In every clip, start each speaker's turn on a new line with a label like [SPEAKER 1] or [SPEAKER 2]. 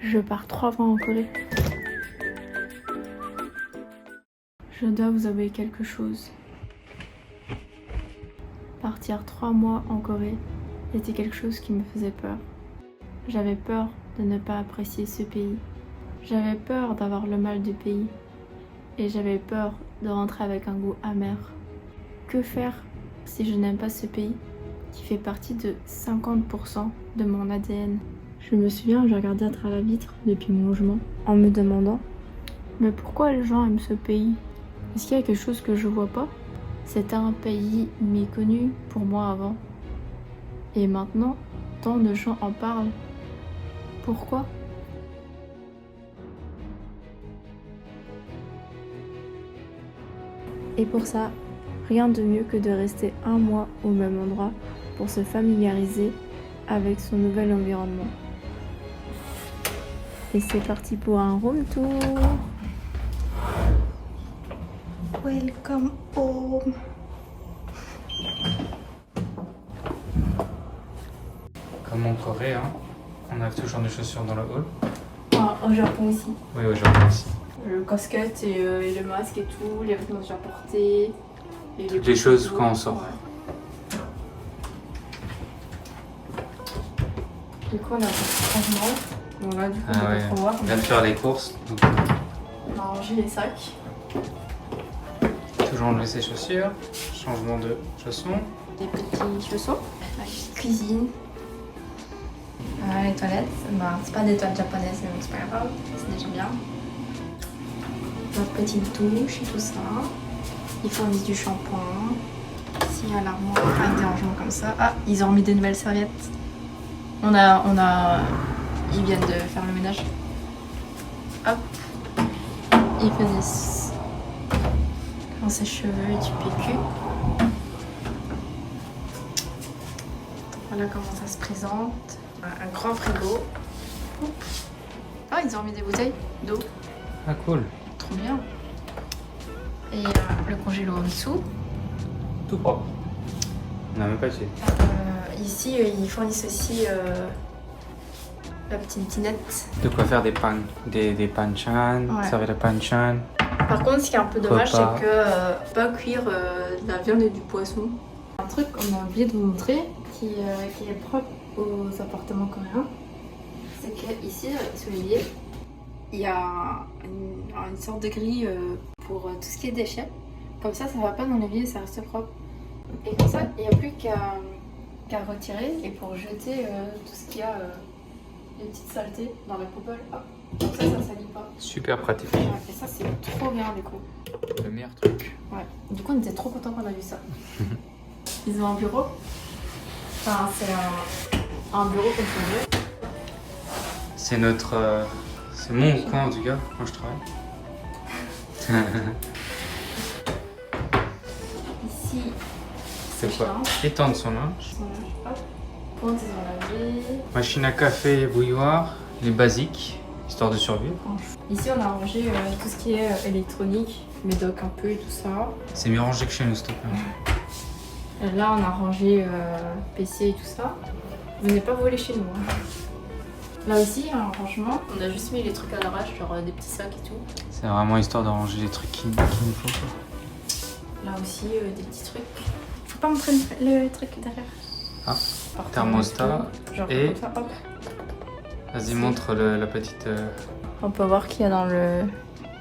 [SPEAKER 1] Je pars 3 mois en Corée. Je dois vous avouer quelque chose. Partir 3 mois en Corée était quelque chose qui me faisait peur. J'avais peur de ne pas apprécier ce pays. J'avais peur d'avoir le mal du pays. Et j'avais peur de rentrer avec un goût amer. Que faire si je n'aime pas ce pays qui fait partie de 50% de mon ADN? Je me souviens, je regardais à travers la vitre depuis mon logement en me demandant mais pourquoi les gens aiment ce pays? Est-ce qu'il y a quelque chose que je vois pas? C'était un pays méconnu pour moi avant. Et maintenant, tant de gens en parlent. Pourquoi? Et pour ça, rien de mieux que de rester un mois au même endroit pour se familiariser avec son nouvel environnement. Et c'est parti pour un room tour. Welcome home.
[SPEAKER 2] Comme en Corée, hein, on a tout genre de chaussures dans le hall.
[SPEAKER 1] Ah, au Japon aussi.
[SPEAKER 2] Oui, au Japon aussi.
[SPEAKER 1] Le casquette et le masque et tout, les vêtements déjà portés. Et
[SPEAKER 2] Toutes les choses quand on sort.
[SPEAKER 1] Ouais. Du coup, on a fait changement. Bon, là, du coup, on va trop voir.
[SPEAKER 2] On vient de faire les courses. Donc...
[SPEAKER 1] On a rangé les sacs.
[SPEAKER 2] Toujours enlever ses chaussures. Changement de chaussons.
[SPEAKER 1] Des petits chaussons. La cuisine. Les toilettes. Bah, c'est pas des toilettes japonaises, mais c'est pas grave. C'est déjà bien. Notre petite douche et tout ça. Ils fournissent du shampoing. Ici, il y a l'armoire avec des rangements comme ça. Ah, ils ont remis des nouvelles serviettes. Ils viennent de faire le ménage. Hop. Ils faisaient dans ses cheveux et du PQ. Voilà comment ça se présente. Un grand frigo. Ah, ils ont mis des bouteilles d'eau.
[SPEAKER 2] Ah, cool.
[SPEAKER 1] Trop bien. Et le congélo en dessous.
[SPEAKER 2] Tout propre. On n'a même pas essayé.
[SPEAKER 1] Ici, ils fournissent aussi la petite dinette.
[SPEAKER 2] De quoi faire des panchan,
[SPEAKER 1] Ouais.
[SPEAKER 2] servir de panchan.
[SPEAKER 1] Par contre, ce qui est un peu dommage,
[SPEAKER 2] Repas.
[SPEAKER 1] c'est que pas cuire de la viande et du poisson. Un truc qu'on a oublié de vous montrer, qui est propre aux appartements coréens, c'est qu'ici, sous l'évier, il y a une sorte de grille pour tout ce qui est déchets. Comme ça va pas dans l'évier, ça reste propre. Et comme ça, il n'y a plus qu'à retirer et pour jeter tout ce qu'il y a, les petites saletés dans la poubelle. Hop. Comme ça salit pas.
[SPEAKER 2] Super pratique.
[SPEAKER 1] Ouais, et ça, c'est trop bien du coup.
[SPEAKER 2] Le meilleur truc.
[SPEAKER 1] Ouais. Du coup, on était trop contents qu'on a vu ça. Ils ont un bureau. Enfin, c'est un bureau comme tu veux.
[SPEAKER 2] C'est notre... c'est mon coin en tout cas, quand je travaille.
[SPEAKER 1] Ici,
[SPEAKER 2] C'est quoi? Étendre son linge.
[SPEAKER 1] hop. Quand ils ont lavé.
[SPEAKER 2] Machine à café et bouilloire, les basiques, histoire de survivre.
[SPEAKER 1] Ici, on a rangé tout ce qui est électronique, médoc un peu et tout ça.
[SPEAKER 2] C'est mieux rangé que chez nous, s'il te plaît.
[SPEAKER 1] Et là, on a rangé PC et tout ça. Venez pas voler chez nous. Hein. Là aussi, il y a un rangement. On a juste mis les trucs à l'arrache, genre des petits sacs et tout.
[SPEAKER 2] C'est vraiment histoire de ranger les trucs qu'il nous faut. Quoi.
[SPEAKER 1] Là aussi, des petits trucs. Faut pas montrer le truc derrière.
[SPEAKER 2] Ah, thermostat
[SPEAKER 1] genre
[SPEAKER 2] et...
[SPEAKER 1] comme ça, hop.
[SPEAKER 2] Vas-y, montre la petite...
[SPEAKER 1] On peut voir qu'il y a dans le...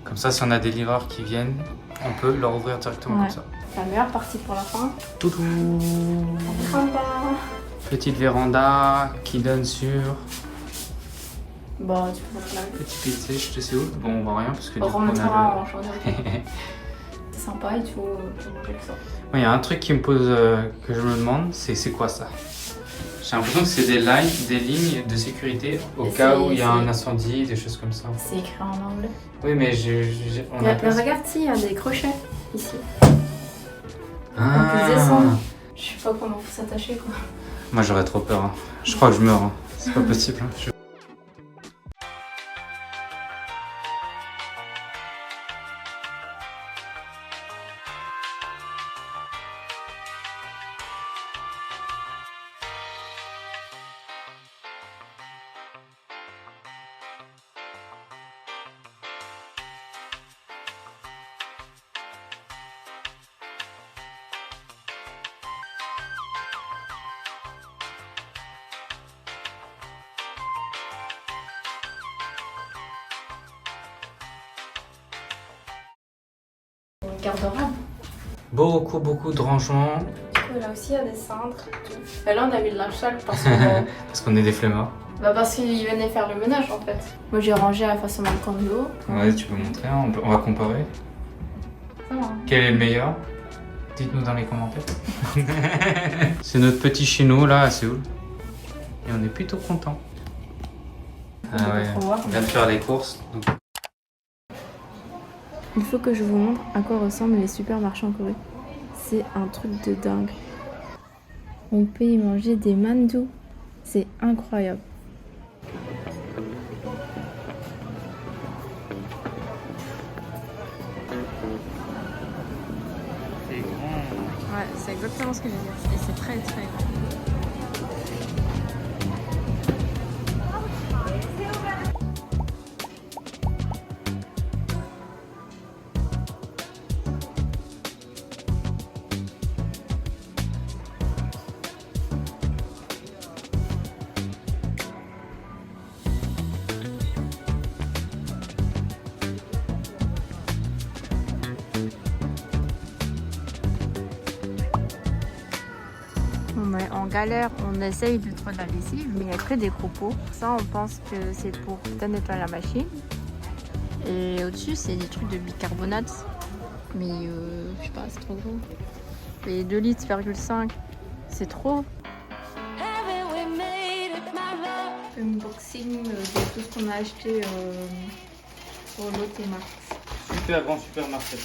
[SPEAKER 2] Comme ça, si on a des livreurs qui viennent, on peut leur ouvrir directement
[SPEAKER 1] Ouais.
[SPEAKER 2] comme ça.
[SPEAKER 1] La meilleure partie pour la fin.
[SPEAKER 2] Toutou.
[SPEAKER 1] Sympa.
[SPEAKER 2] Petite véranda qui donne sur...
[SPEAKER 1] Bon, tu peux mettre là.
[SPEAKER 2] Petit PC, je sais où. Bon, on voit rien parce que du
[SPEAKER 1] On
[SPEAKER 2] coup, on
[SPEAKER 1] remettra
[SPEAKER 2] a
[SPEAKER 1] en changeant. C'est sympa et tout, tu peux manger que ça.
[SPEAKER 2] Il y a un truc qui me pose, que je me demande, c'est quoi ça? J'ai l'impression que c'est des lignes de sécurité au
[SPEAKER 1] Et
[SPEAKER 2] cas où il y a
[SPEAKER 1] c'est-
[SPEAKER 2] un incendie, des choses comme ça.
[SPEAKER 1] C'est écrit en anglais.
[SPEAKER 2] Oui, mais on a pas...
[SPEAKER 1] Regarde, si, il y a des crochets ici.
[SPEAKER 2] Ah.
[SPEAKER 1] On peut descendre. Je sais pas comment faut s'attacher quoi.
[SPEAKER 2] Moi j'aurais trop peur. Hein. Je crois que je meurs. Hein. C'est pas possible. Hein.
[SPEAKER 1] garde-robe.
[SPEAKER 2] Beaucoup de rangements.
[SPEAKER 1] Du coup, là aussi, il y a des cintres. Et là, on a mis de la chaque parce que...
[SPEAKER 2] Parce qu'on est des flemmards.
[SPEAKER 1] Bah parce qu'ils venaient faire le ménage en fait. Moi j'ai rangé à la façon d'un cambio.
[SPEAKER 2] Ouais, tu peux montrer, hein, on va comparer.
[SPEAKER 1] Ça va.
[SPEAKER 2] Quel est le meilleur? Dites-nous dans les commentaires. C'est notre petit chez nous là à Séoul. Et on est plutôt content. Ah ouais, on vient de faire les courses. Donc...
[SPEAKER 1] Il faut que je vous montre à quoi ressemblent les supermarchés en Corée. C'est un truc de dingue. On peut y manger des mandou. C'est incroyable.
[SPEAKER 2] C'est grand.
[SPEAKER 1] Ouais, c'est exactement ce que j'ai dit. Et c'est très grand. On galère, on essaye de trouver de la lessive, mais il n'y a que des cropeaux. Ça, on pense que c'est pour bien nettoyer la machine. Et au-dessus, c'est des trucs de bicarbonate. Mais je sais pas, c'est trop gros. Et 2,5 litres, c'est trop. Unboxing de tout ce qu'on a acheté pour Lotte Mart.
[SPEAKER 2] Super grand supermarché.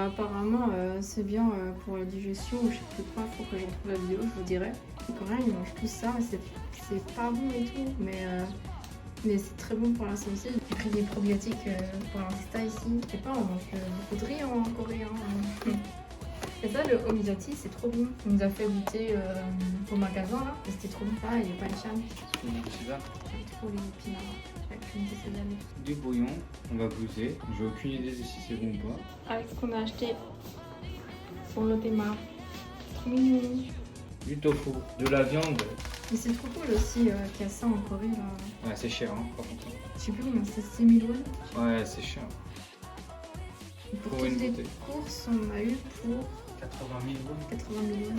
[SPEAKER 1] Apparemment, c'est bien pour la digestion ou je sais plus quoi, faut que j'en trouve la vidéo, je vous dirai. Les Coréens ils mangent tout ça, c'est pas bon et tout, mais c'est très bon pour la santé. J'ai pris des probiotiques pour l'intestin ici. Je sais pas, on mange beaucoup de riz en Corée. Et ça, le omidati, c'est trop bon. On nous a fait goûter au magasin là, et c'était trop bon. Ah, il est pas échane. J'aime trop les épinards.
[SPEAKER 2] Du bouillon, on va goûter. J'ai aucune idée de si c'est bon ou pas.
[SPEAKER 1] Avec ce qu'on a acheté pour le Mart. Trop mignon.
[SPEAKER 2] Du tofu, de la viande.
[SPEAKER 1] Mais c'est trop cool aussi qu'il y a ça en Corée là.
[SPEAKER 2] Ouais, c'est cher, hein, par contre.
[SPEAKER 1] Je sais plus combien, c'est 6 000 won.
[SPEAKER 2] Ouais, c'est cher.
[SPEAKER 1] Et pour
[SPEAKER 2] Pour
[SPEAKER 1] toutes
[SPEAKER 2] une
[SPEAKER 1] les
[SPEAKER 2] bouteille.
[SPEAKER 1] courses, on a eu pour
[SPEAKER 2] 80 000 won.
[SPEAKER 1] 80 000 won.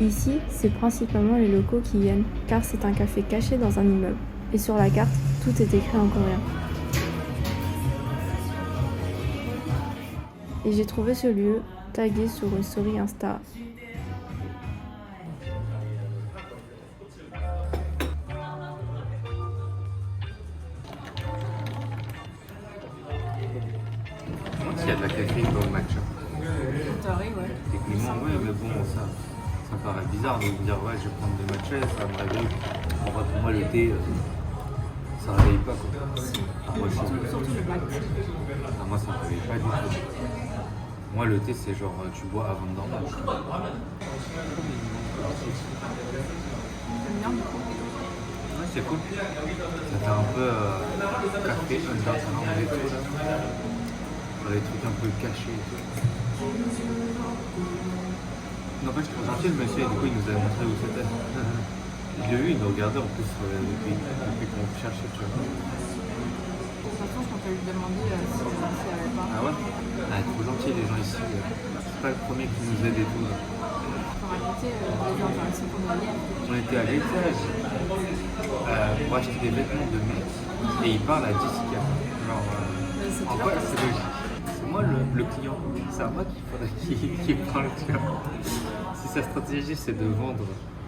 [SPEAKER 1] Ici, c'est principalement les locaux qui viennent, car c'est un café caché dans un immeuble. Et sur la carte, tout est écrit en coréen. Et j'ai trouvé ce lieu tagué sur une story Insta.
[SPEAKER 3] Il y a de la caféine dans le matcha.
[SPEAKER 1] Ouais.
[SPEAKER 3] Techniquement, oui, mais bon, ça me paraît bizarre de me dire, ouais, je vais prendre des matchas, ça me réveille. En vrai, pour moi, le thé, ça réveille pas, quoi. Moi,
[SPEAKER 1] Surtout le black tea.
[SPEAKER 3] moi, ça me réveille pas du tout. Moi, le thé, c'est genre, tu bois avant de dormir.
[SPEAKER 1] J'aime bien beaucoup.
[SPEAKER 3] Ouais, c'est cool. Ça fait un peu café, comme ça rend des trucs, là. Des trucs un peu cachés et tout. Non, en fait, je suis trop gentil, le monsieur, et du coup, il nous a montré où c'était. Je l'ai vu, il nous regardait en plus depuis qu'on cherchait, tu vois.
[SPEAKER 1] De toute façon, on peut lui demander si elle avait pas.
[SPEAKER 3] Ah ouais? Ah, trop gentil, les gens ici. C'est pas le premier qui nous aide et tout.
[SPEAKER 1] Pour raconter les interactions qu'on a eues.
[SPEAKER 3] On était à l'étage pour acheter des vêtements de mec et il parle à Jessica. Genre,
[SPEAKER 1] C'est
[SPEAKER 3] en
[SPEAKER 1] dur.
[SPEAKER 3] quoi c'est logique? C'est moi le client. C'est à moi qu'il faudrait qu'il parle le client. Si sa stratégie c'est de vendre,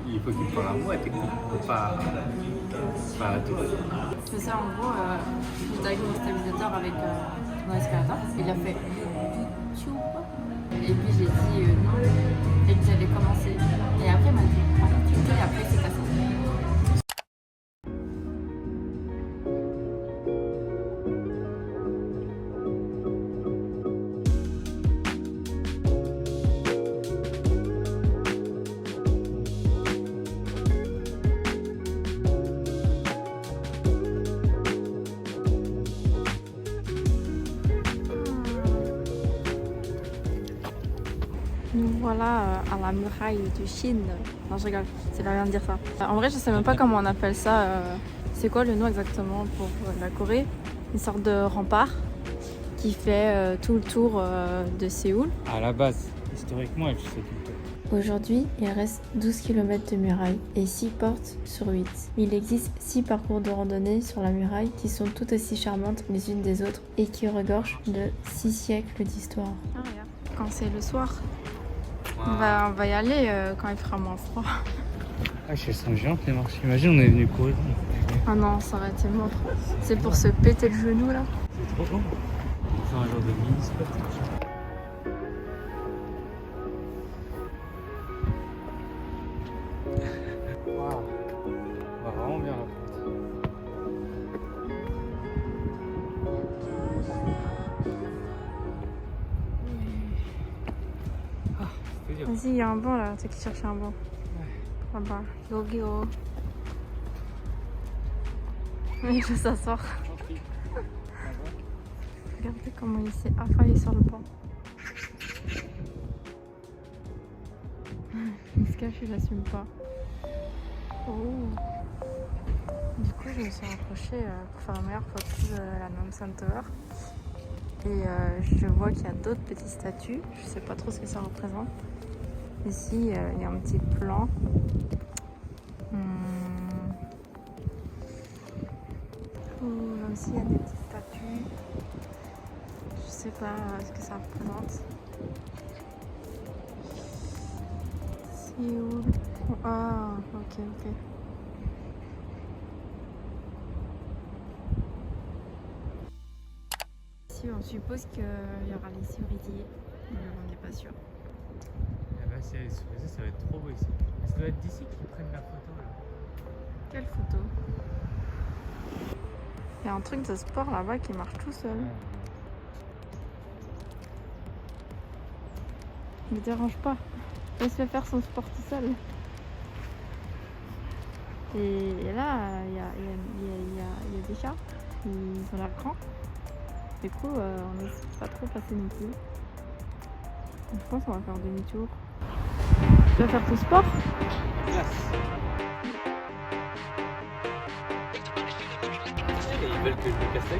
[SPEAKER 3] il faut qu'il parle à moi techniquement, pas à tout.
[SPEAKER 1] C'est ça, en gros, j'étais avec mon stabilisateur avec mon aspirateur. Il a fait tchou. Et puis j'ai dit non. Et puis j'avais commencé. Et après, il m'a dit en fait, tu fais, et après, c'est cassé. Nous Voilà, à la muraille de Chine. Non, je rigole, c'est pas bien de dire ça. En vrai, je sais même pas comment on appelle ça. C'est quoi le nom exactement pour la Corée? Une sorte de rempart qui fait tout le tour de Séoul.
[SPEAKER 3] À la base, historiquement, elle faisait tout le tour.
[SPEAKER 1] Aujourd'hui, il reste 12 km de muraille et 6 portes sur 8. Il existe 6 parcours de randonnée sur la muraille qui sont toutes aussi charmantes les unes des autres et qui regorgent de 6 siècles d'histoire. Ah, regarde. Quand c'est le soir, on va y aller quand il fera moins froid.
[SPEAKER 3] Ah, elles sont géantes les marches. Imagine, on est venu courir.
[SPEAKER 1] Ah non, ça aurait été mort. C'est pour se péter le genou là.
[SPEAKER 3] C'est trop bon. C'est un genre de mini-spot. Waouh. On va vraiment bien la pente. Ah, c'est dur.
[SPEAKER 1] Vas-y, il y a un banc là, c'est qui cherche un banc. Là-bas, Yogio. Il faut s'asseoir. Regardez comment il s'est affalé sur le banc. Il se cache, il n'assume pas. Oh. Du coup, je me suis rapprochée pour faire la meilleure photo de la Namsan Tower. Et je vois qu'il y a d'autres petites statues. Je sais pas trop ce que ça représente. Ici, il y a un petit plan. Oh, là aussi, il y a des petites statues. Je sais pas ce que ça représente. Séoul. Ah, ok, ok. Ici, on suppose qu'il y aura les cerisiers, mais on n'est pas sûr.
[SPEAKER 3] Ah bah, si elle est supposée, ça va être trop beau ici. Ça doit être d'ici qu'ils prennent la photo là.
[SPEAKER 1] Quelle photo? Il y a un truc de sport là-bas qui marche tout seul. Ne dérange pas. Laisse-le faire son sport tout seul. Et là, il y a des chats. Ils ont l'air grands. Du coup, on ne laisse pas trop passer non plus. Donc, je pense qu'on va faire demi-tour. Tu vas faire ton sport?
[SPEAKER 3] Ils veulent que je me casse.